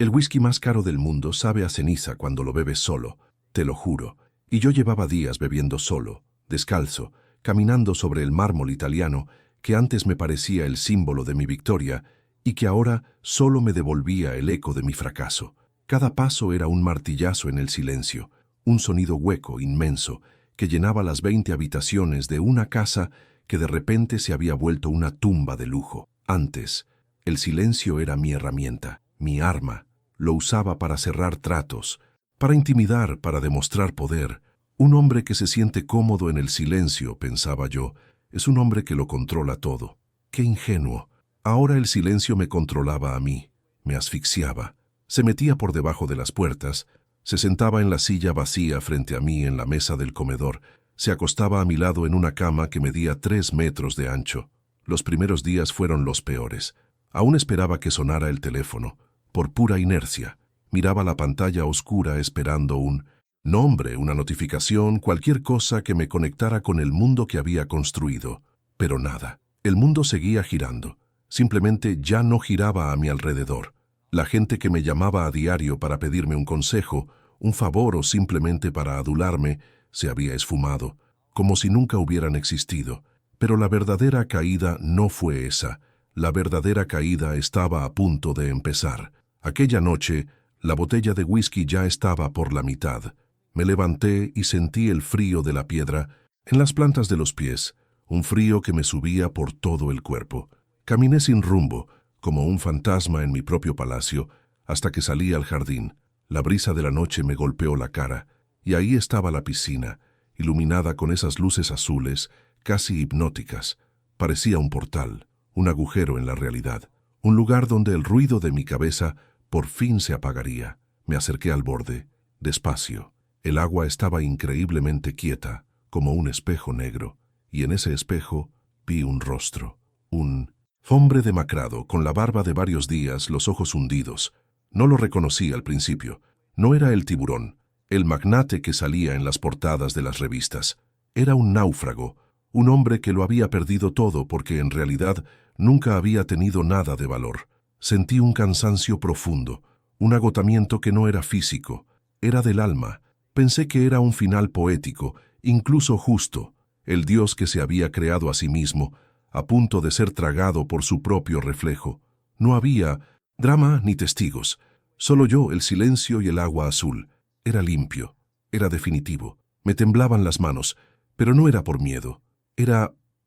El whisky más caro del mundo sabe a ceniza cuando lo bebes solo, te lo juro. Y yo llevaba días bebiendo solo, descalzo, caminando sobre el mármol italiano que antes me parecía el símbolo de mi victoria y que ahora solo me devolvía el eco de mi fracaso. Cada paso era un martillazo en el silencio, un sonido hueco, inmenso, que llenaba las 20 habitaciones de una casa que de repente se había vuelto una tumba de lujo. Antes, el silencio era mi herramienta, mi arma. Lo usaba para cerrar tratos, para intimidar, para demostrar poder. Un hombre que se siente cómodo en el silencio, pensaba yo, es un hombre que lo controla todo. ¡Qué ingenuo! Ahora el silencio me controlaba a mí, me asfixiaba. Se metía por debajo de las puertas, se sentaba en la silla vacía frente a mí en la mesa del comedor, se acostaba a mi lado en una cama que medía 3 metros de ancho. Los primeros días fueron los peores. Aún esperaba que sonara el teléfono. Por pura inercia, miraba la pantalla oscura esperando un nombre, una notificación, cualquier cosa que me conectara con el mundo que había construido. Pero nada. El mundo seguía girando. Simplemente ya no giraba a mi alrededor. La gente que me llamaba a diario para pedirme un consejo, un favor o simplemente para adularme, se había esfumado, como si nunca hubieran existido. Pero la verdadera caída no fue esa. La verdadera caída estaba a punto de empezar. Aquella noche, la botella de whisky ya estaba por la mitad. Me levanté y sentí el frío de la piedra en las plantas de los pies, un frío que me subía por todo el cuerpo. Caminé sin rumbo, como un fantasma en mi propio palacio, hasta que salí al jardín. La brisa de la noche me golpeó la cara, y ahí estaba la piscina, iluminada con esas luces azules, casi hipnóticas. Parecía un portal, un agujero en la realidad, un lugar donde el ruido de mi cabeza por fin se apagaría. Me acerqué al borde, despacio. El agua estaba increíblemente quieta, como un espejo negro, y en ese espejo vi un rostro, un hombre demacrado, con la barba de varios días, los ojos hundidos. No lo reconocí al principio. No era el tiburón, el magnate que salía en las portadas de las revistas. Era un náufrago, un hombre que lo había perdido todo porque en realidad nunca había tenido nada de valor. Sentí un cansancio profundo, un agotamiento que no era físico, era del alma. Pensé que era un final poético, incluso justo, el Dios que se había creado a sí mismo, a punto de ser tragado por su propio reflejo. No había drama ni testigos, solo yo, el silencio y el agua azul. Era limpio, era definitivo. Me temblaban las manos, pero no era por miedo.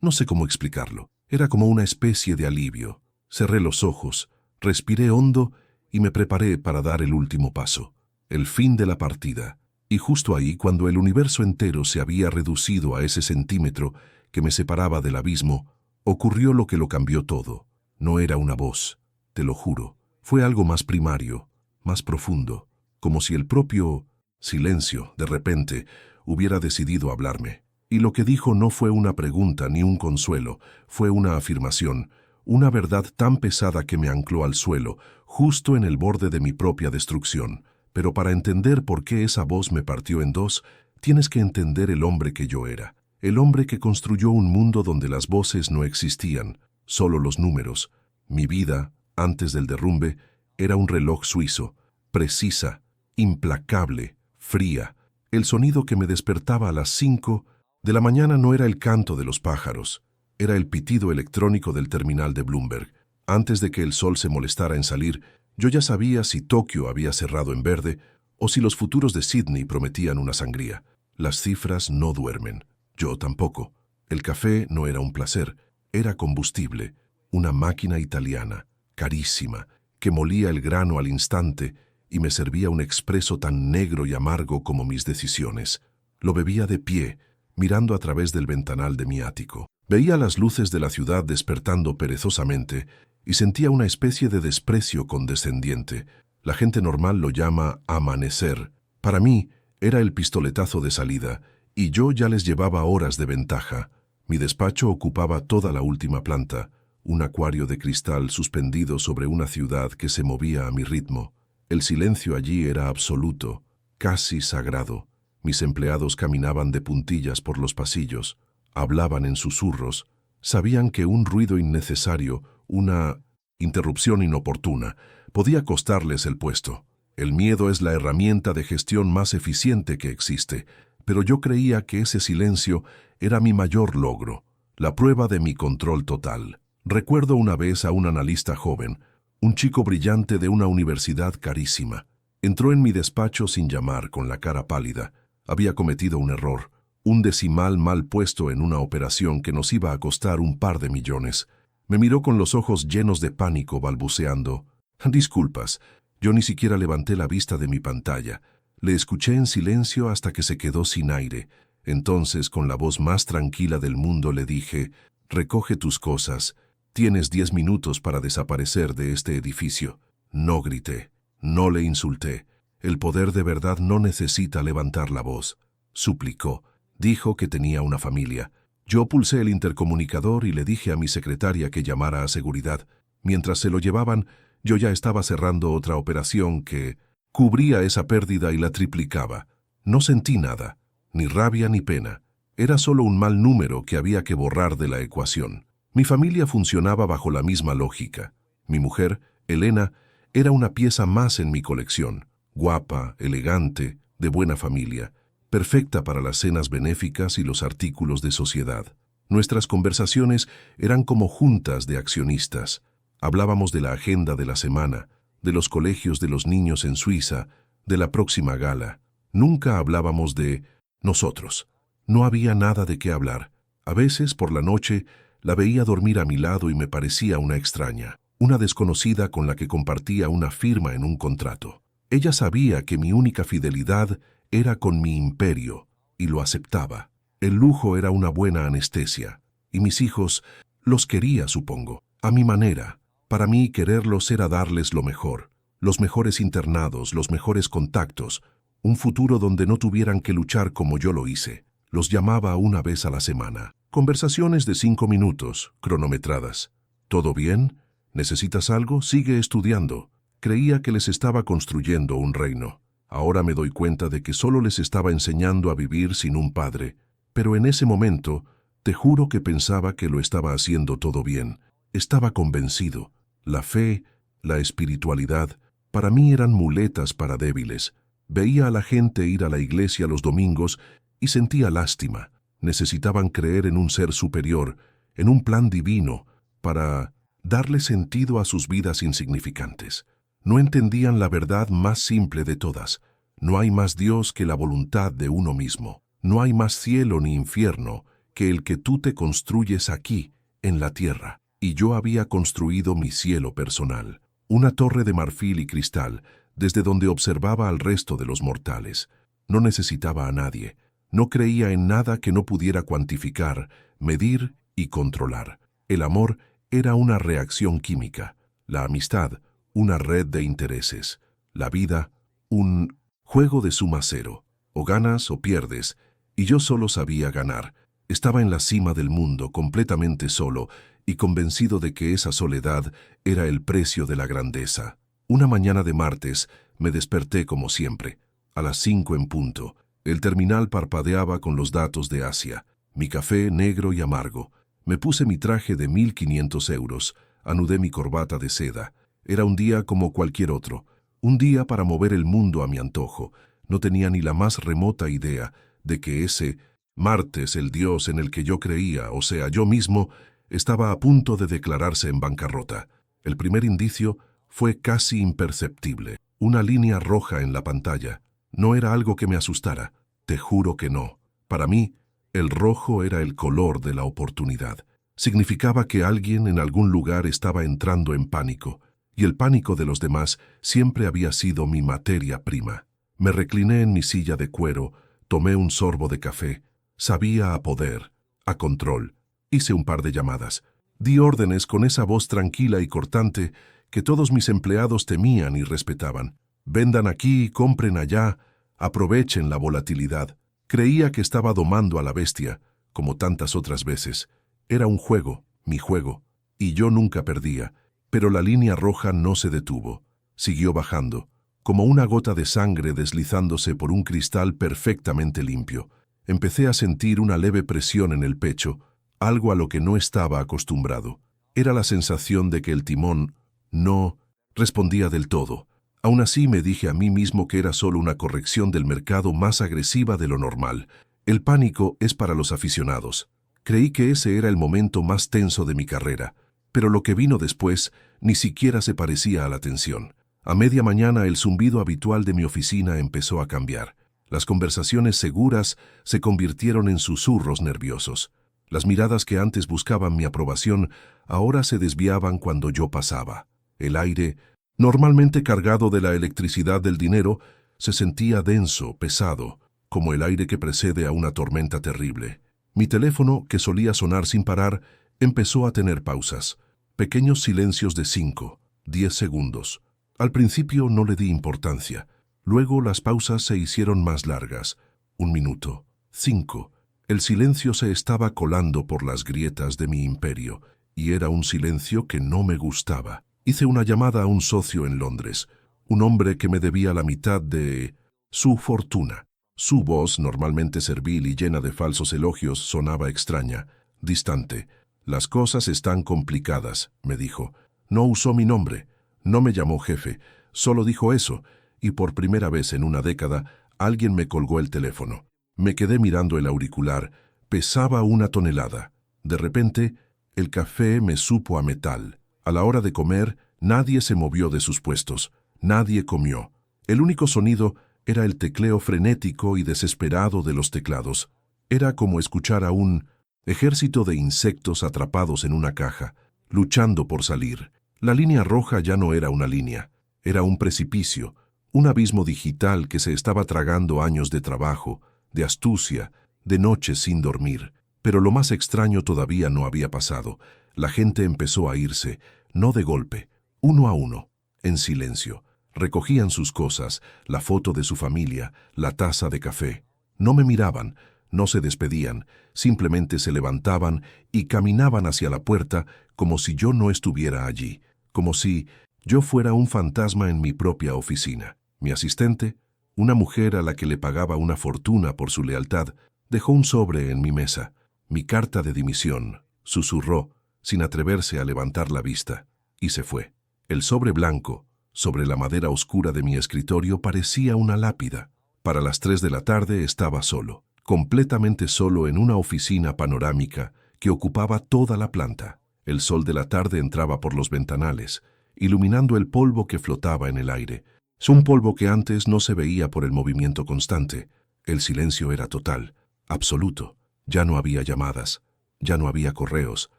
No sé cómo explicarlo, era como una especie de alivio. Cerré los ojos, respiré hondo y me preparé para dar el último paso, el fin de la partida. Y justo ahí, cuando el universo entero se había reducido a ese centímetro que me separaba del abismo, ocurrió lo que lo cambió todo. No era una voz, te lo juro. Fue algo más primario, más profundo, como si el propio silencio, de repente, hubiera decidido hablarme. Y lo que dijo no fue una pregunta ni un consuelo, fue una afirmación, una verdad tan pesada que me ancló al suelo, justo en el borde de mi propia destrucción. Pero para entender por qué esa voz me partió en dos, tienes que entender el hombre que yo era. El hombre que construyó un mundo donde las voces no existían, solo los números. Mi vida, antes del derrumbe, era un reloj suizo, precisa, implacable, fría. El sonido que me despertaba a las 5 de la mañana no era el canto de los pájaros, era el pitido electrónico del terminal de Bloomberg. Antes de que el sol se molestara en salir, yo ya sabía si Tokio había cerrado en verde o si los futuros de Sydney prometían una sangría. Las cifras no duermen. Yo tampoco. El café no era un placer, era combustible, una máquina italiana, carísima, que molía el grano al instante y me servía un expreso tan negro y amargo como mis decisiones. Lo bebía de pie, mirando a través del ventanal de mi ático. Veía las luces de la ciudad despertando perezosamente y sentía una especie de desprecio condescendiente. La gente normal lo llama amanecer. Para mí era el pistoletazo de salida, y yo ya les llevaba horas de ventaja. Mi despacho ocupaba toda la última planta, un acuario de cristal suspendido sobre una ciudad que se movía a mi ritmo. El silencio allí era absoluto, casi sagrado. Mis empleados caminaban de puntillas por los pasillos, hablaban en susurros, sabían que un ruido innecesario, una interrupción inoportuna, Podía costarles el puesto. El miedo es la herramienta de gestión más eficiente que existe, pero yo creía que ese silencio era mi mayor logro, la prueba de mi control total. Recuerdo una vez a un analista joven, un chico brillante de una universidad carísima. Entró en mi despacho sin llamar, con la cara pálida. Había cometido un error, un decimal mal puesto en una operación que nos iba a costar un par de millones. Me miró con los ojos llenos de pánico, balbuceando: «Disculpas». Yo ni siquiera levanté la vista de mi pantalla. Le escuché en silencio hasta que se quedó sin aire. Entonces, con la voz más tranquila del mundo, le dije: «Recoge tus cosas. Tienes 10 minutos para desaparecer de este edificio». No grité, no le insulté. El poder de verdad no necesita levantar la voz. Suplicó. Dijo que tenía una familia. Yo pulsé el intercomunicador y le dije a mi secretaria que llamara a seguridad. Mientras se lo llevaban, yo ya estaba cerrando otra operación que cubría esa pérdida y la triplicaba. No sentí nada, ni rabia ni pena. Era solo un mal número que había que borrar de la ecuación. Mi familia funcionaba bajo la misma lógica. Mi mujer, Elena, era una pieza más en mi colección. Guapa, elegante, de buena familia, perfecta para las cenas benéficas y los artículos de sociedad. Nuestras conversaciones eran como juntas de accionistas. Hablábamos de la agenda de la semana, de los colegios de los niños en Suiza, de la próxima gala. Nunca hablábamos de nosotros. No había nada de qué hablar. A veces, por la noche, la veía dormir a mi lado y me parecía una extraña, una desconocida con la que compartía una firma en un contrato. Ella sabía que mi única fidelidad era con mi imperio, y lo aceptaba. El lujo era una buena anestesia, y mis hijos los quería, supongo, a mi manera. Para mí, quererlos era darles lo mejor, los mejores internados, los mejores contactos, un futuro donde no tuvieran que luchar como yo lo hice. Los llamaba una vez a la semana. Conversaciones de 5 minutos, cronometradas. ¿Todo bien? ¿Necesitas algo? Sigue estudiando. Creía que les estaba construyendo un reino. Ahora me doy cuenta de que solo les estaba enseñando a vivir sin un padre. Pero en ese momento, te juro que pensaba que lo estaba haciendo todo bien. Estaba convencido. La fe, la espiritualidad, para mí eran muletas para débiles. Veía a la gente ir a la iglesia los domingos y sentía lástima. Necesitaban creer en un ser superior, en un plan divino, para darle sentido a sus vidas insignificantes. No entendían la verdad más simple de todas. No hay más Dios que la voluntad de uno mismo. No hay más cielo ni infierno que el que tú te construyes aquí, en la tierra. Y yo había construido mi cielo personal, una torre de marfil y cristal, desde donde observaba al resto de los mortales. No necesitaba a nadie. No creía en nada que no pudiera cuantificar, medir y controlar. El amor era una reacción química, la amistad una red de intereses, la vida un juego de suma cero. O ganas o pierdes, y yo solo sabía ganar. Estaba en la cima del mundo, completamente solo, y convencido de que esa soledad era el precio de la grandeza. Una mañana de martes me desperté como siempre, a las 5 en punto. El terminal parpadeaba con los datos de Asia. Mi café negro y amargo. Me puse mi traje de 1.500 euros, anudé mi corbata de seda. Era un día como cualquier otro, un día para mover el mundo a mi antojo. No tenía ni la más remota idea de que ese martes, el Dios en el que yo creía, o sea, yo mismo, estaba a punto de declararse en bancarrota. El primer indicio fue casi imperceptible. Una línea roja en la pantalla. No era algo que me asustara. Te juro que no. Para mí, el rojo era el color de la oportunidad. Significaba que alguien en algún lugar estaba entrando en pánico, y el pánico de los demás siempre había sido mi materia prima. Me recliné en mi silla de cuero, tomé un sorbo de café. Sabía a poder, a control. Hice un par de llamadas. Di órdenes con esa voz tranquila y cortante que todos mis empleados temían y respetaban. Vendan aquí, compren allá, aprovechen la volatilidad. Creía que estaba domando a la bestia, como tantas otras veces. Era un juego, mi juego, y yo nunca perdía. Pero la línea roja no se detuvo. Siguió bajando, como una gota de sangre deslizándose por un cristal perfectamente limpio. Empecé a sentir una leve presión en el pecho, algo a lo que no estaba acostumbrado. Era la sensación de que el timón no respondía del todo. Aún así me dije a mí mismo que era solo una corrección del mercado más agresiva de lo normal. El pánico es para los aficionados. Creí que ese era el momento más tenso de mi carrera, pero lo que vino después ni siquiera se parecía a la tensión. A media mañana el zumbido habitual de mi oficina empezó a cambiar. Las conversaciones seguras se convirtieron en susurros nerviosos. Las miradas que antes buscaban mi aprobación ahora se desviaban cuando yo pasaba. El aire, normalmente cargado de la electricidad del dinero, se sentía denso, pesado, como el aire que precede a una tormenta terrible. Mi teléfono, que solía sonar sin parar, empezó a tener pausas, pequeños silencios de 5, 10 segundos. Al principio no le di importancia. Luego las pausas se hicieron más largas. 1 minuto, 5. El silencio se estaba colando por las grietas de mi imperio, y era un silencio que no me gustaba. Hice una llamada a un socio en Londres, un hombre que me debía la mitad de su fortuna. Su voz, normalmente servil y llena de falsos elogios, sonaba extraña, distante. «Las cosas están complicadas», me dijo. No usó mi nombre, no me llamó jefe, solo dijo eso, y por primera vez en una década alguien me colgó el teléfono. Me quedé mirando el auricular, pesaba 1 tonelada. De repente, el café me supo a metal. A la hora de comer, nadie se movió de sus puestos, nadie comió. El único sonido era el tecleo frenético y desesperado de los teclados. Era como escuchar a un ejército de insectos atrapados en una caja, luchando por salir. La línea roja ya no era una línea, era un precipicio, un abismo digital que se estaba tragando años de trabajo, de astucia, de noches sin dormir. Pero lo más extraño todavía no había pasado. La gente empezó a irse, no de golpe, uno a uno, en silencio. Recogían sus cosas, la foto de su familia, la taza de café. No me miraban, no se despedían, simplemente se levantaban y caminaban hacia la puerta como si yo no estuviera allí, como si yo fuera un fantasma en mi propia oficina. Mi asistente, una mujer a la que le pagaba una fortuna por su lealtad, dejó un sobre en mi mesa. Mi carta de dimisión, susurró, sin atreverse a levantar la vista, y se fue. El sobre blanco, sobre la madera oscura de mi escritorio, parecía una lápida. Para las 3 de la tarde estaba solo, completamente solo en una oficina panorámica que ocupaba toda la planta. El sol de la tarde entraba por los ventanales, iluminando el polvo que flotaba en el aire. Es un polvo que antes no se veía por el movimiento constante. El silencio era total, absoluto. Ya no había llamadas, ya no había correos,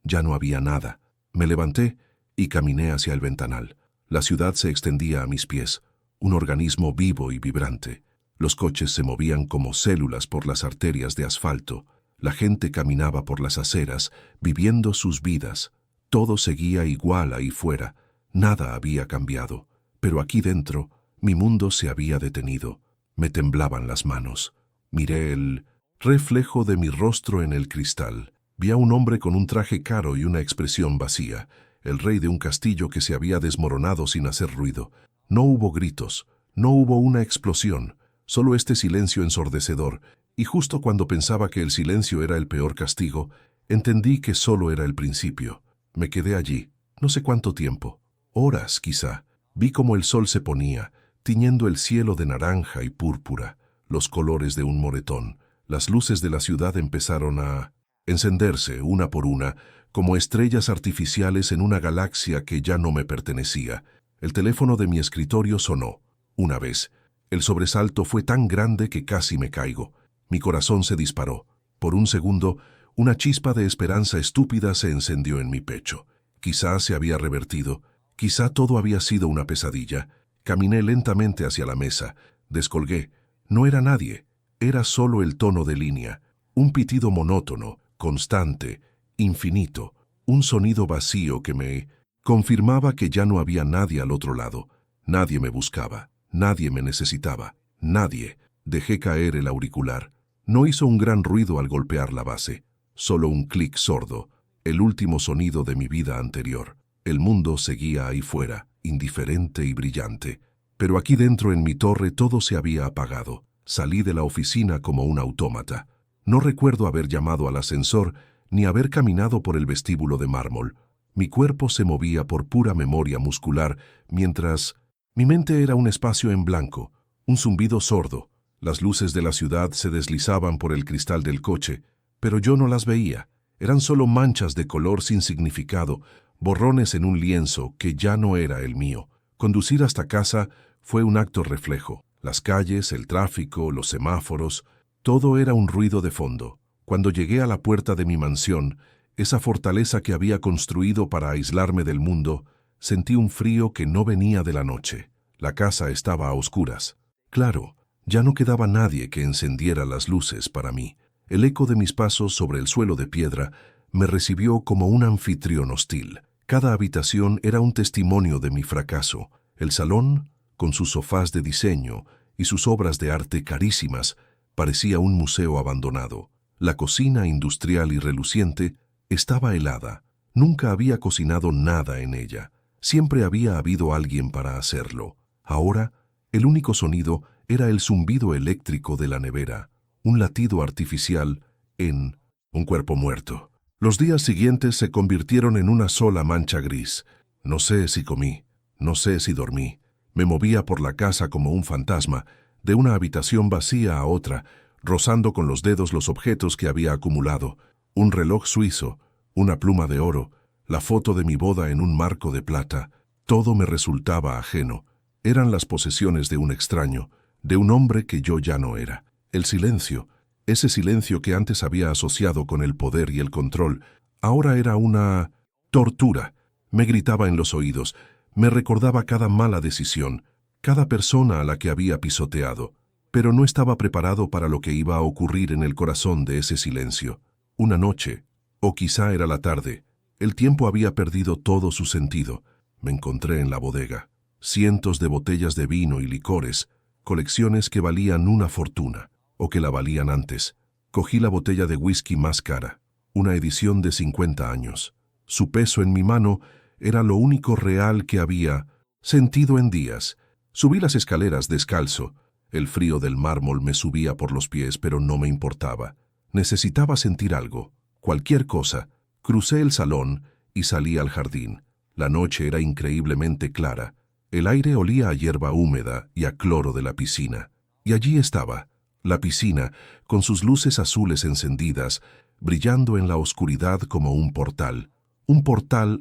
ya no había nada. Me levanté y caminé hacia el ventanal. La ciudad se extendía a mis pies, un organismo vivo y vibrante. Los coches se movían como células por las arterias de asfalto. La gente caminaba por las aceras, viviendo sus vidas. Todo seguía igual ahí fuera. Nada había cambiado. Pero aquí dentro, mi mundo se había detenido. Me temblaban las manos. Miré el reflejo de mi rostro en el cristal. Vi a un hombre con un traje caro y una expresión vacía, el rey de un castillo que se había desmoronado sin hacer ruido. No hubo gritos, no hubo una explosión, solo este silencio ensordecedor, y justo cuando pensaba que el silencio era el peor castigo, entendí que solo era el principio. Me quedé allí, no sé cuánto tiempo, horas quizá. Vi cómo el sol se ponía, tiñendo el cielo de naranja y púrpura, los colores de un moretón. Las luces de la ciudad empezaron a encenderse una por una, como estrellas artificiales en una galaxia que ya no me pertenecía. El teléfono de mi escritorio sonó. Una vez. El sobresalto fue tan grande que casi me caigo. Mi corazón se disparó. Por un segundo, una chispa de esperanza estúpida se encendió en mi pecho. Quizá se había revertido. Quizá todo había sido una pesadilla. Caminé lentamente hacia la mesa. Descolgué. No era nadie. Era solo el tono de línea. Un pitido monótono, constante, infinito. Un sonido vacío que me confirmaba que ya no había nadie al otro lado. Nadie me buscaba. Nadie me necesitaba. Nadie. Dejé caer el auricular. No hizo un gran ruido al golpear la base. Solo un clic sordo. El último sonido de mi vida anterior. El mundo seguía ahí fuera, indiferente y brillante. Pero aquí dentro en mi torre todo se había apagado. Salí de la oficina como un autómata. No recuerdo haber llamado al ascensor ni haber caminado por el vestíbulo de mármol. Mi cuerpo se movía por pura memoria muscular, mientras mi mente era un espacio en blanco, un zumbido sordo. Las luces de la ciudad se deslizaban por el cristal del coche, pero yo no las veía. Eran solo manchas de color sin significado, borrones en un lienzo que ya no era el mío. Conducir hasta casa fue un acto reflejo. Las calles, el tráfico, los semáforos, todo era un ruido de fondo. Cuando llegué a la puerta de mi mansión, esa fortaleza que había construido para aislarme del mundo, sentí un frío que no venía de la noche. La casa estaba a oscuras. Claro, ya no quedaba nadie que encendiera las luces para mí. El eco de mis pasos sobre el suelo de piedra me recibió como un anfitrión hostil. Cada habitación era un testimonio de mi fracaso. El salón, con sus sofás de diseño y sus obras de arte carísimas, parecía un museo abandonado. La cocina industrial y reluciente estaba helada. Nunca había cocinado nada en ella. Siempre había habido alguien para hacerlo. Ahora, el único sonido era el zumbido eléctrico de la nevera, un latido artificial en un cuerpo muerto. Los días siguientes se convirtieron en una sola mancha gris. No sé si comí, no sé si dormí. Me movía por la casa como un fantasma, de una habitación vacía a otra, rozando con los dedos los objetos que había acumulado. Un reloj suizo, una pluma de oro, la foto de mi boda en un marco de plata. Todo me resultaba ajeno. Eran las posesiones de un extraño, de un hombre que yo ya no era. El silencio, ese silencio que antes había asociado con el poder y el control, ahora era una tortura. Me gritaba en los oídos, me recordaba cada mala decisión, cada persona a la que había pisoteado, pero no estaba preparado para lo que iba a ocurrir en el corazón de ese silencio. Una noche, o quizá era la tarde, el tiempo había perdido todo su sentido. Me encontré en la bodega. Cientos de botellas de vino y licores, colecciones que valían una fortuna, o que la valían antes. Cogí la botella de whisky más cara, una edición de 50 años. Su peso en mi mano era lo único real que había sentido en días. Subí las escaleras descalzo. El frío del mármol me subía por los pies, pero no me importaba. Necesitaba sentir algo, cualquier cosa. Crucé el salón y salí al jardín. La noche era increíblemente clara. El aire olía a hierba húmeda y a cloro de la piscina. Y allí estaba, la piscina, con sus luces azules encendidas, brillando en la oscuridad como un portal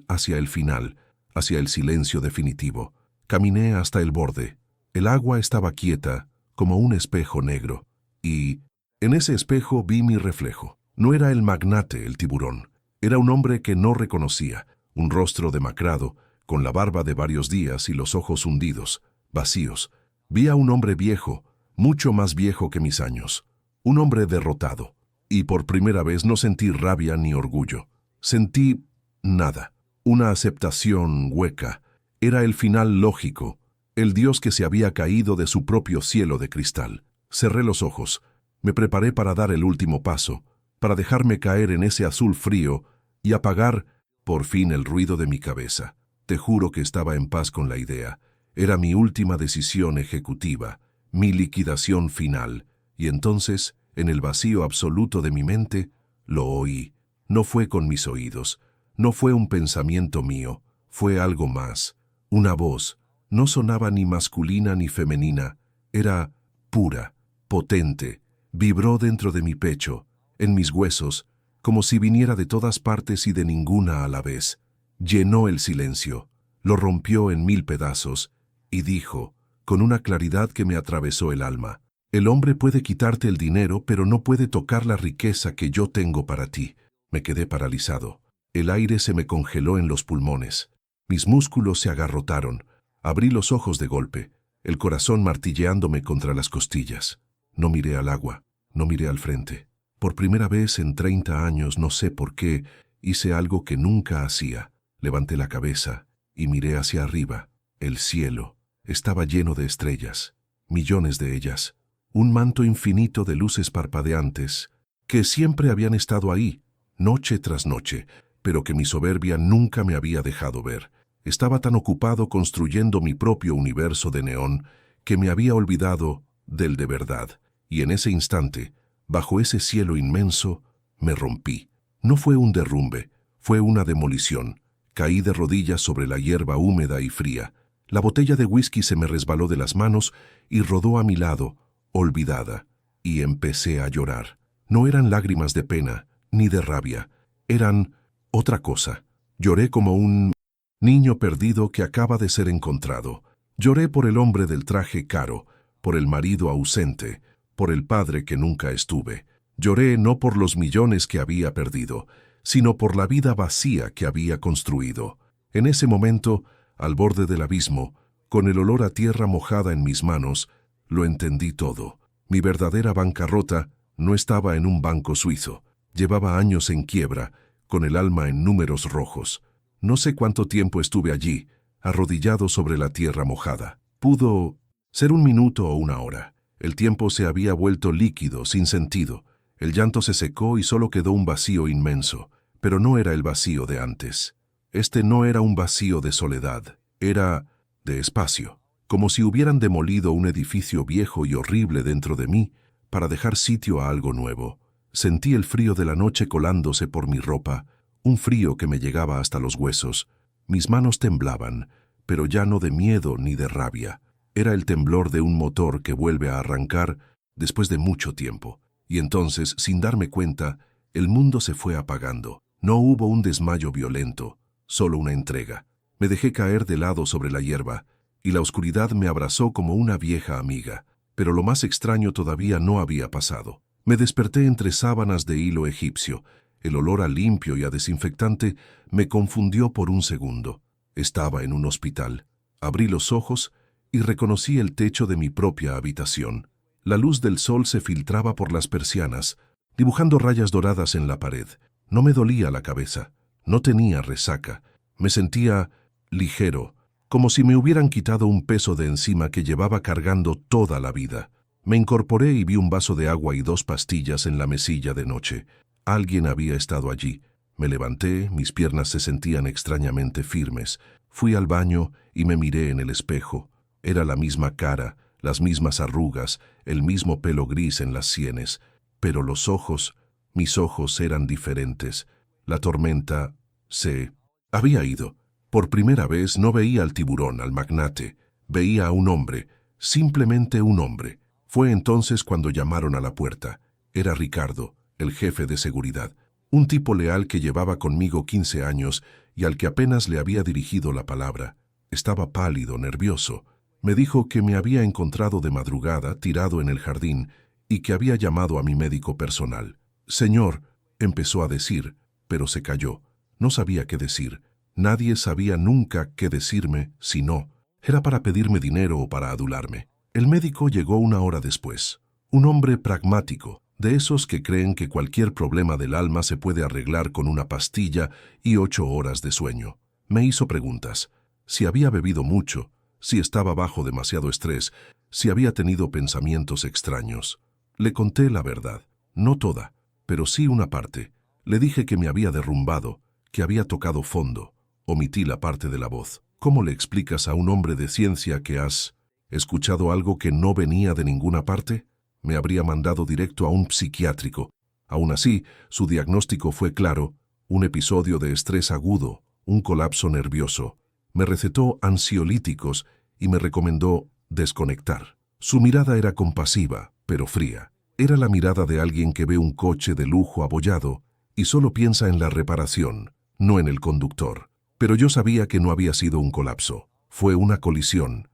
hacia el final, hacia el silencio definitivo. Caminé hasta el borde. El agua estaba quieta, como un espejo negro, y en ese espejo vi mi reflejo. No era el magnate, el tiburón. Era un hombre que no reconocía, un rostro demacrado, con la barba de varios días y los ojos hundidos, vacíos. Vi a un hombre viejo, mucho más viejo que mis años. Un hombre derrotado. Y por primera vez no sentí rabia ni orgullo. Sentí nada. Una aceptación hueca. Era el final lógico. El Dios que se había caído de su propio cielo de cristal. Cerré los ojos. Me preparé para dar el último paso, para dejarme caer en ese azul frío y apagar, por fin, el ruido de mi cabeza. Te juro que estaba en paz con la idea. Era mi última decisión ejecutiva, mi liquidación final. Y entonces, en el vacío absoluto de mi mente, lo oí. No fue con mis oídos, no fue un pensamiento mío, fue algo más. Una voz. No sonaba ni masculina ni femenina. Era pura, potente. Vibró dentro de mi pecho, en mis huesos, como si viniera de todas partes y de ninguna a la vez. Llenó el silencio, lo rompió en 1000 pedazos, y dijo, con una claridad que me atravesó el alma: el hombre puede quitarte el dinero, pero no puede tocar la riqueza que yo tengo para ti. Me quedé paralizado. El aire se me congeló en los pulmones. Mis músculos se agarrotaron. Abrí los ojos de golpe, el corazón martilleándome contra las costillas. No miré al agua, no miré al frente. Por primera vez en 30 años, no sé por qué, hice algo que nunca hacía. Levanté la cabeza y miré hacia arriba. El cielo estaba lleno de estrellas, millones de ellas. Un manto infinito de luces parpadeantes, que siempre habían estado ahí, noche tras noche, pero que mi soberbia nunca me había dejado ver. Estaba tan ocupado construyendo mi propio universo de neón que me había olvidado del de verdad. Y en ese instante, bajo ese cielo inmenso, me rompí. No fue un derrumbe, fue una demolición. Caí de rodillas sobre la hierba húmeda y fría. La botella de whisky se me resbaló de las manos y rodó a mi lado, olvidada, y empecé a llorar. No eran lágrimas de pena, ni de rabia. Eran otra cosa. Lloré como un niño perdido que acaba de ser encontrado. Lloré por el hombre del traje caro, por el marido ausente, por el padre que nunca estuve. Lloré no por los millones que había perdido, sino por la vida vacía que había construido. En ese momento, al borde del abismo, con el olor a tierra mojada en mis manos, lo entendí todo. Mi verdadera bancarrota no estaba en un banco suizo. Llevaba años en quiebra, con el alma en números rojos. No sé cuánto tiempo estuve allí, arrodillado sobre la tierra mojada. Pudo ser un minuto o una hora. El tiempo se había vuelto líquido, sin sentido. El llanto se secó y solo quedó un vacío inmenso, pero no era el vacío de antes. Este no era un vacío de soledad, era de espacio, como si hubieran demolido un edificio viejo y horrible dentro de mí para dejar sitio a algo nuevo. Sentí el frío de la noche colándose por mi ropa, un frío que me llegaba hasta los huesos. Mis manos temblaban, pero ya no de miedo ni de rabia. Era el temblor de un motor que vuelve a arrancar después de mucho tiempo. Y entonces, sin darme cuenta, el mundo se fue apagando. No hubo un desmayo violento, solo una entrega. Me dejé caer de lado sobre la hierba, y la oscuridad me abrazó como una vieja amiga. Pero lo más extraño todavía no había pasado. Me desperté entre sábanas de hilo egipcio. El olor a limpio y a desinfectante me confundió por un segundo. Estaba en un hospital. Abrí los ojos y reconocí el techo de mi propia habitación. La luz del sol se filtraba por las persianas, dibujando rayas doradas en la pared. No me dolía la cabeza, no tenía resaca. Me sentía ligero, como si me hubieran quitado un peso de encima que llevaba cargando toda la vida. Me incorporé y vi un vaso de agua y 2 pastillas en la mesilla de noche. Alguien había estado allí. Me levanté, mis piernas se sentían extrañamente firmes. Fui al baño y me miré en el espejo. Era la misma cara, las mismas arrugas, el mismo pelo gris en las sienes. Pero los ojos, mis ojos eran diferentes. La tormenta se había ido. Por primera vez no veía al tiburón, al magnate. Veía a un hombre, simplemente un hombre. Fue entonces cuando llamaron a la puerta. Era Ricardo, el jefe de seguridad. Un tipo leal que llevaba conmigo 15 años y al que apenas le había dirigido la palabra. Estaba pálido, nervioso. Me dijo que me había encontrado de madrugada tirado en el jardín y que había llamado a mi médico personal. Señor, empezó a decir, pero se calló. No sabía qué decir. Nadie sabía nunca qué decirme, si no, era para pedirme dinero o para adularme. El médico llegó 1 hora después. Un hombre pragmático, de esos que creen que cualquier problema del alma se puede arreglar con una pastilla y 8 horas de sueño. Me hizo preguntas. Si había bebido mucho, si estaba bajo demasiado estrés, si había tenido pensamientos extraños. Le conté la verdad, no toda, pero sí una parte. Le dije que me había derrumbado, que había tocado fondo. Omití la parte de la voz. ¿Cómo le explicas a un hombre de ciencia que has escuchado algo que no venía de ninguna parte? Me habría mandado directo a un psiquiátrico. Aún así, su diagnóstico fue claro, un episodio de estrés agudo, un colapso nervioso. Me recetó ansiolíticos y me recomendó desconectar. Su mirada era compasiva, pero fría. Era la mirada de alguien que ve un coche de lujo abollado y solo piensa en la reparación, no en el conductor. Pero yo sabía que no había sido un colapso. Fue una colisión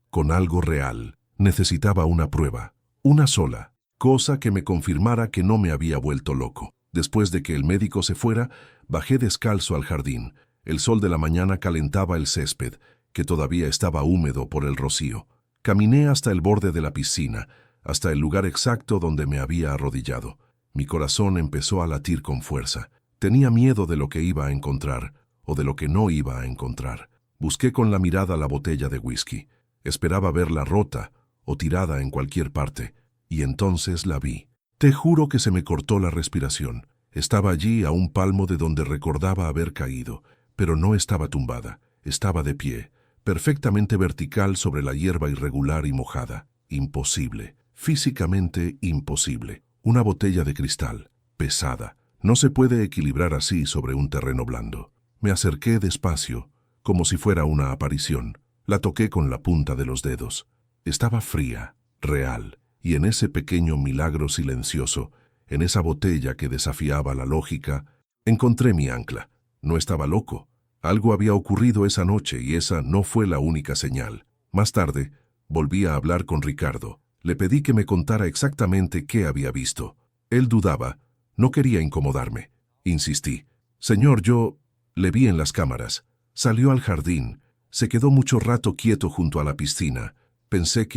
con algo real. Necesitaba una prueba, una sola, cosa que me confirmara que no me había vuelto loco. Después de que el médico se fuera, bajé descalzo al jardín. El sol de la mañana calentaba el césped, que todavía estaba húmedo por el rocío. Caminé hasta el borde de la piscina, hasta el lugar exacto donde me había arrodillado. Mi corazón empezó a latir con fuerza. Tenía miedo de lo que iba a encontrar, o de lo que no iba a encontrar. Busqué con la mirada la botella de whisky. Esperaba verla rota o tirada en cualquier parte, y entonces la vi. Te juro que se me cortó la respiración. Estaba allí a un palmo de donde recordaba haber caído, pero no estaba tumbada. Estaba de pie, perfectamente vertical sobre la hierba irregular y mojada. Imposible, físicamente imposible. Una botella de cristal, pesada. No se puede equilibrar así sobre un terreno blando. Me acerqué despacio, como si fuera una aparición. La toqué con la punta de los dedos. Estaba fría, real, y en ese pequeño milagro silencioso, en esa botella que desafiaba la lógica, encontré mi ancla. No estaba loco. Algo había ocurrido esa noche y esa no fue la única señal. Más tarde, volví a hablar con Ricardo. Le pedí que me contara exactamente qué había visto. Él dudaba. No quería incomodarme. Insistí. Señor, yo le vi en las cámaras. Salió al jardín. Se quedó mucho rato quieto junto a la piscina. Pensé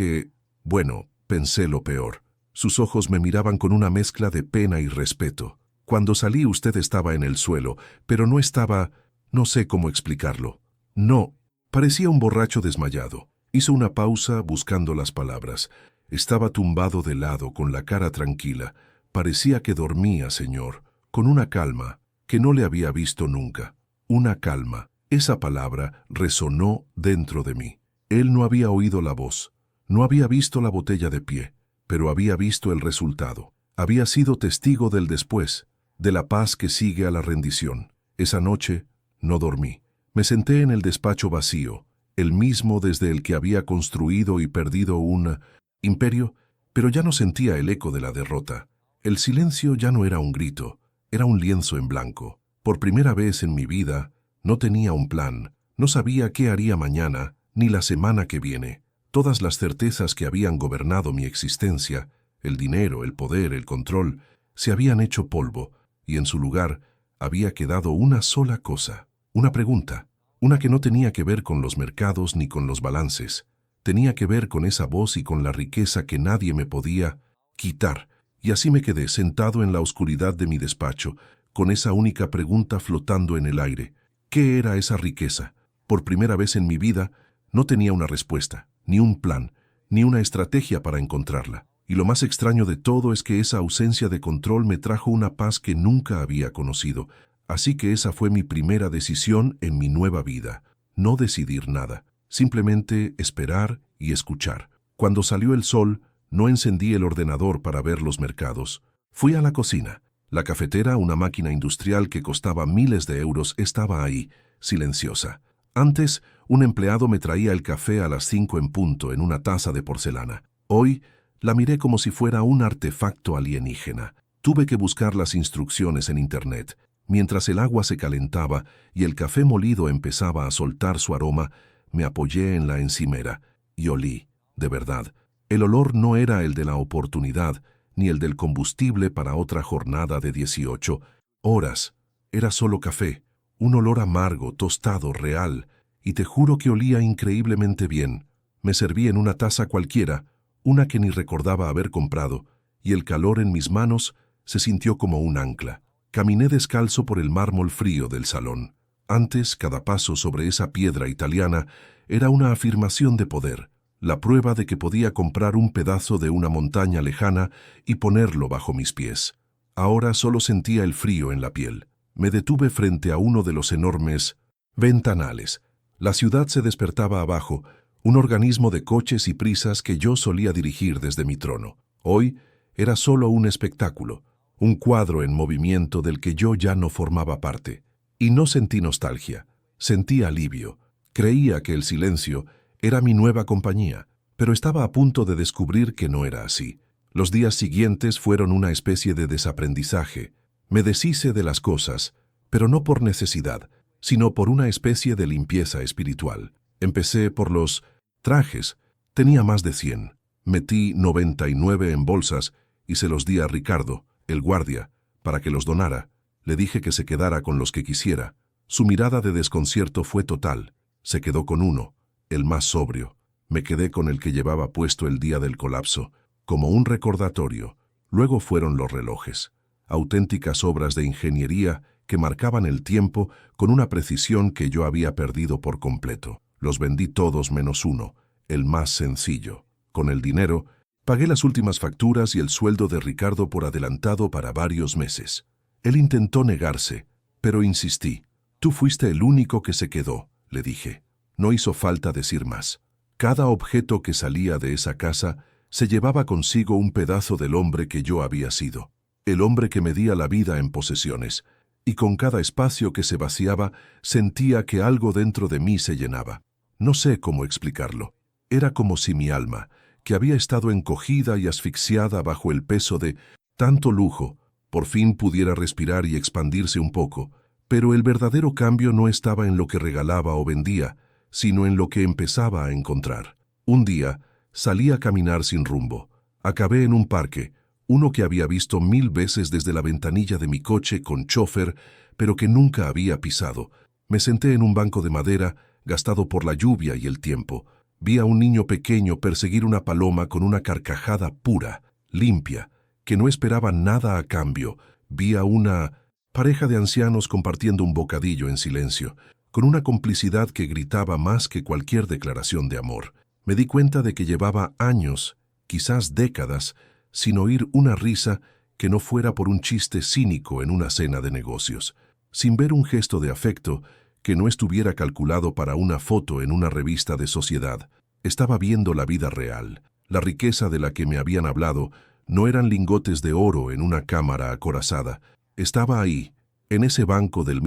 lo peor. Sus ojos me miraban con una mezcla de pena y respeto. Cuando salí usted estaba en el suelo, pero no estaba... no sé cómo explicarlo. No, parecía un borracho desmayado. Hizo una pausa buscando las palabras. Estaba tumbado de lado, con la cara tranquila. Parecía que dormía, señor, con una calma que no le había visto nunca. Una calma. Esa palabra resonó dentro de mí. Él no había oído la voz, no había visto la botella de pie, pero había visto el resultado. Había sido testigo del después, de la paz que sigue a la rendición. Esa noche no dormí. Me senté en el despacho vacío, el mismo desde el que había construido y perdido un imperio, pero ya no sentía el eco de la derrota. El silencio ya no era un grito, era un lienzo en blanco. Por primera vez en mi vida, no tenía un plan, no sabía qué haría mañana, ni la semana que viene. Todas las certezas que habían gobernado mi existencia, el dinero, el poder, el control, se habían hecho polvo, y en su lugar había quedado una sola cosa, una pregunta, una que no tenía que ver con los mercados ni con los balances, tenía que ver con esa voz y con la riqueza que nadie me podía quitar, y así me quedé sentado en la oscuridad de mi despacho, con esa única pregunta flotando en el aire. ¿Qué era esa riqueza? Por primera vez en mi vida, no tenía una respuesta, ni un plan, ni una estrategia para encontrarla. Y lo más extraño de todo es que esa ausencia de control me trajo una paz que nunca había conocido. Así que esa fue mi primera decisión en mi nueva vida. No decidir nada, simplemente esperar y escuchar. Cuando salió el sol, no encendí el ordenador para ver los mercados. Fui a la cocina. La cafetera, una máquina industrial que costaba miles de euros, estaba ahí, silenciosa. Antes, un empleado me traía el café a las 5 en punto en una taza de porcelana. Hoy, la miré como si fuera un artefacto alienígena. Tuve que buscar las instrucciones en Internet. Mientras el agua se calentaba y el café molido empezaba a soltar su aroma, me apoyé en la encimera y olí, de verdad. El olor no era el de la oportunidad, ni el del combustible para otra jornada de 18 horas. Era solo café, un olor amargo, tostado, real, y te juro que olía increíblemente bien. Me serví en una taza cualquiera, una que ni recordaba haber comprado, y el calor en mis manos se sintió como un ancla. Caminé descalzo por el mármol frío del salón. Antes, cada paso sobre esa piedra italiana era una afirmación de poder, la prueba de que podía comprar un pedazo de una montaña lejana y ponerlo bajo mis pies. Ahora solo sentía el frío en la piel. Me detuve frente a uno de los enormes ventanales. La ciudad se despertaba abajo, un organismo de coches y prisas que yo solía dirigir desde mi trono. Hoy era solo un espectáculo, un cuadro en movimiento del que yo ya no formaba parte. Y no sentí nostalgia, sentí alivio. Creía que el silencio era mi nueva compañía, pero estaba a punto de descubrir que no era así. Los días siguientes fueron una especie de desaprendizaje. Me deshice de las cosas, pero no por necesidad, sino por una especie de limpieza espiritual. Empecé por los trajes. Tenía más de 100. Metí 99 en bolsas y se los di a Ricardo, el guardia, para que los donara. Le dije que se quedara con los que quisiera. Su mirada de desconcierto fue total. Se quedó con uno, el más sobrio. Me quedé con el que llevaba puesto el día del colapso, como un recordatorio. Luego fueron los relojes, auténticas obras de ingeniería que marcaban el tiempo con una precisión que yo había perdido por completo. Los vendí todos menos uno, el más sencillo. Con el dinero, pagué las últimas facturas y el sueldo de Ricardo por adelantado para varios meses. Él intentó negarse, pero insistí. Tú fuiste el único que se quedó, le dije. No hizo falta decir más. Cada objeto que salía de esa casa se llevaba consigo un pedazo del hombre que yo había sido. El hombre que medía la vida en posesiones, y con cada espacio que se vaciaba sentía que algo dentro de mí se llenaba. No sé cómo explicarlo. Era como si mi alma, que había estado encogida y asfixiada bajo el peso de tanto lujo, por fin pudiera respirar y expandirse un poco, pero el verdadero cambio no estaba en lo que regalaba o vendía, sino en lo que empezaba a encontrar. Un día, salí a caminar sin rumbo. Acabé en un parque, uno que había visto 1000 veces desde la ventanilla de mi coche con chofer, pero que nunca había pisado. Me senté en un banco de madera, gastado por la lluvia y el tiempo. Vi a un niño pequeño perseguir una paloma con una carcajada pura, limpia, que no esperaba nada a cambio. Vi a una pareja de ancianos compartiendo un bocadillo en silencio, con una complicidad que gritaba más que cualquier declaración de amor. Me di cuenta de que llevaba años, quizás décadas, sin oír una risa que no fuera por un chiste cínico en una cena de negocios, sin ver un gesto de afecto que no estuviera calculado para una foto en una revista de sociedad. Estaba viendo la vida real. La riqueza de la que me habían hablado no eran lingotes de oro en una cámara acorazada. Estaba ahí, en ese banco del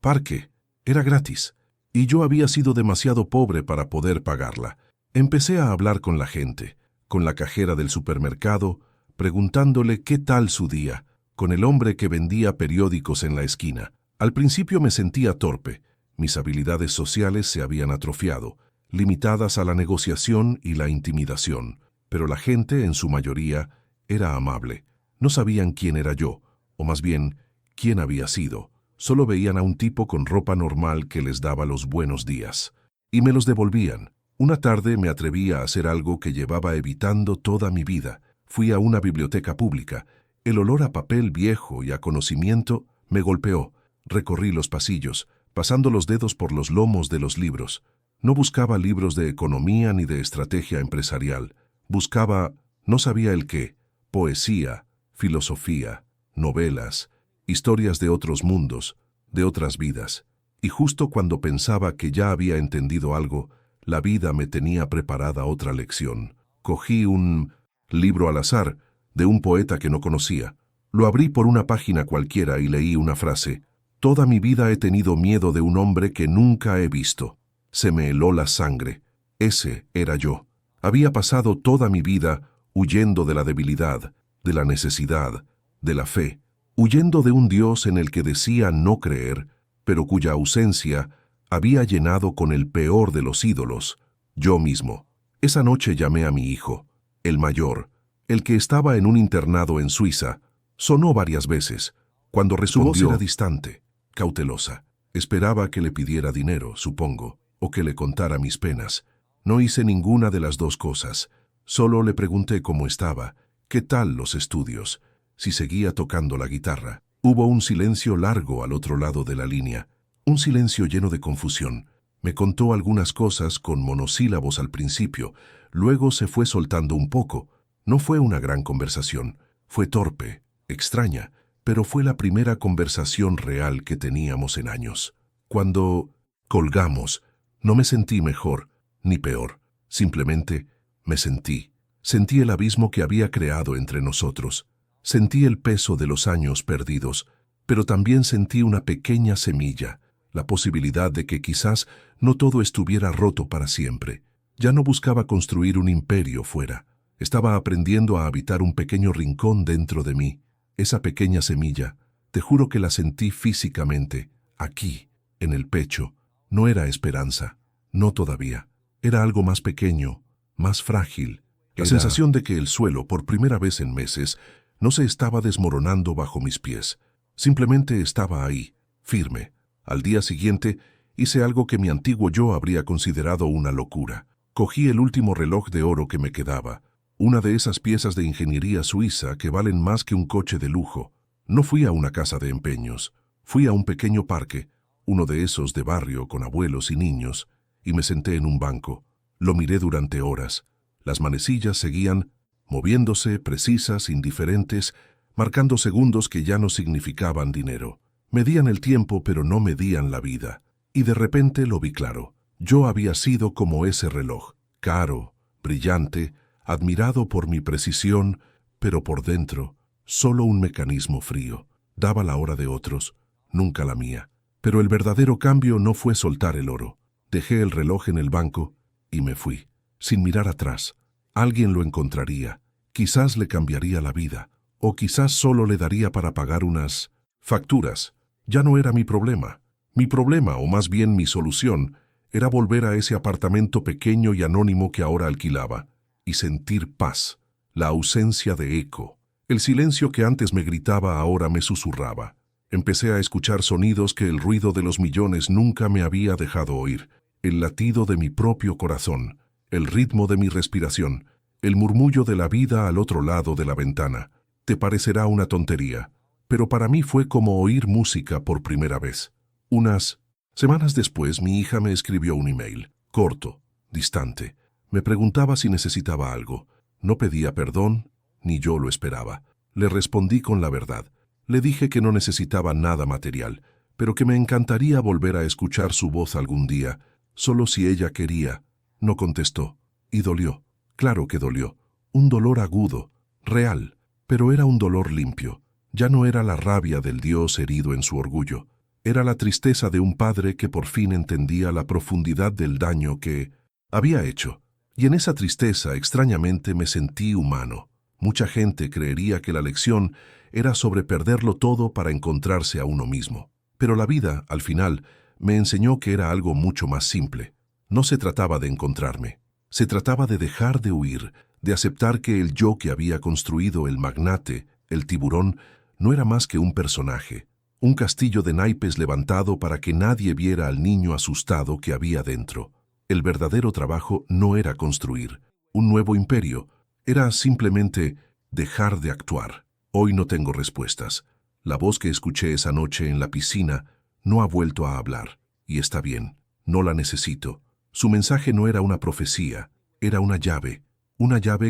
parque. Era gratis, y yo había sido demasiado pobre para poder pagarla. Empecé a hablar con la gente, con la cajera del supermercado, preguntándole qué tal su día, con el hombre que vendía periódicos en la esquina. Al principio me sentía torpe. Mis habilidades sociales se habían atrofiado, limitadas a la negociación y la intimidación. Pero la gente, en su mayoría, era amable. No sabían quién era yo, o más bien, quién había sido. Solo veían a un tipo con ropa normal que les daba los buenos días. Y me los devolvían. Una tarde me atreví a hacer algo que llevaba evitando toda mi vida. Fui a una biblioteca pública. El olor a papel viejo y a conocimiento me golpeó. Recorrí los pasillos, pasando los dedos por los lomos de los libros. No buscaba libros de economía ni de estrategia empresarial. Buscaba, no sabía el qué, poesía, filosofía, novelas, historias de otros mundos, de otras vidas. Y justo cuando pensaba que ya había entendido algo, la vida me tenía preparada otra lección. Cogí un libro al azar, de un poeta que no conocía. Lo abrí por una página cualquiera y leí una frase. Toda mi vida he tenido miedo de un hombre que nunca he visto. Se me heló la sangre. Ese era yo. Había pasado toda mi vida huyendo de la debilidad, de la necesidad, de la fe, huyendo de un Dios en el que decía no creer, pero cuya ausencia había llenado con el peor de los ídolos, yo mismo. Esa noche llamé a mi hijo, el mayor, el que estaba en un internado en Suiza. Sonó varias veces. Cuando respondió, su voz era distante, cautelosa. Esperaba que le pidiera dinero, supongo, o que le contara mis penas. No hice ninguna de las dos cosas. Solo le pregunté cómo estaba, qué tal los estudios, si seguía tocando la guitarra. Hubo un silencio largo al otro lado de la línea, un silencio lleno de confusión. Me contó algunas cosas con monosílabos al principio, luego se fue soltando un poco. No fue una gran conversación, fue torpe, extraña, pero fue la primera conversación real que teníamos en años. Cuando colgamos, no me sentí mejor ni peor, simplemente me sentí. Sentí el abismo que había creado entre nosotros. Sentí el peso de los años perdidos, pero también sentí una pequeña semilla, la posibilidad de que quizás no todo estuviera roto para siempre. Ya no buscaba construir un imperio fuera. Estaba aprendiendo a habitar un pequeño rincón dentro de mí. Esa pequeña semilla, te juro que la sentí físicamente, aquí, en el pecho. No era esperanza, no todavía. Era algo más pequeño, más frágil. La sensación de que el suelo, por primera vez en meses, no se estaba desmoronando bajo mis pies. Simplemente estaba ahí, firme. Al día siguiente, hice algo que mi antiguo yo habría considerado una locura. Cogí el último reloj de oro que me quedaba, una de esas piezas de ingeniería suiza que valen más que un coche de lujo. No fui a una casa de empeños. Fui a un pequeño parque, uno de esos de barrio con abuelos y niños, y me senté en un banco. Lo miré durante horas. Las manecillas seguían moviéndose, precisas, indiferentes, marcando segundos que ya no significaban dinero. Medían el tiempo, pero no medían la vida. Y de repente lo vi claro. Yo había sido como ese reloj, caro, brillante, admirado por mi precisión, pero por dentro, solo un mecanismo frío. daba la hora de otros, nunca la mía. Pero el verdadero cambio no fue soltar el oro. Dejé el reloj en el banco y me fui, sin mirar atrás. Alguien lo encontraría, quizás le cambiaría la vida, o quizás solo le daría para pagar unas facturas. Ya no era mi problema. Mi problema, o más bien mi solución, era volver a ese apartamento pequeño y anónimo que ahora alquilaba, y sentir paz, la ausencia de eco. El silencio que antes me gritaba ahora me susurraba. Empecé a escuchar sonidos que el ruido de los millones nunca me había dejado oír. El latido de mi propio corazón, el ritmo de mi respiración, el murmullo de la vida al otro lado de la ventana. Te parecerá una tontería, pero para mí fue como oír música por primera vez. Unas semanas después, mi hija me escribió un email, corto, distante. Me preguntaba si necesitaba algo. No pedía perdón, ni yo lo esperaba. Le respondí con la verdad. Le dije que no necesitaba nada material, pero que me encantaría volver a escuchar su voz algún día, solo si ella quería. No contestó, y dolió. Claro que dolió. Un dolor agudo, real, pero era un dolor limpio. Ya no era la rabia del Dios herido en su orgullo. Era la tristeza de un padre que por fin entendía la profundidad del daño que había hecho. Y en esa tristeza, extrañamente, me sentí humano. Mucha gente creería que la lección era sobre perderlo todo para encontrarse a uno mismo. Pero la vida, al final, me enseñó que era algo mucho más simple. No se trataba de encontrarme. Se trataba de dejar de huir, de aceptar que el yo que había construido el magnate, el tiburón, no era más que un personaje, un castillo de naipes levantado para que nadie viera al niño asustado que había dentro. El verdadero trabajo no era construir un nuevo imperio, era simplemente dejar de actuar. Hoy no tengo respuestas. La voz que escuché esa noche en la piscina no ha vuelto a hablar, y está bien, no la necesito. Su mensaje no era una profecía, era una llave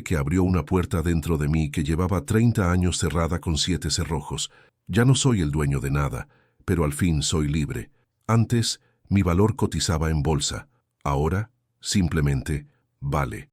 que abrió una puerta dentro de mí que llevaba 30 años cerrada con 7 cerrojos. Ya no soy el dueño de nada, pero al fin soy libre. Antes, mi valor cotizaba en bolsa. Ahora, simplemente, vale.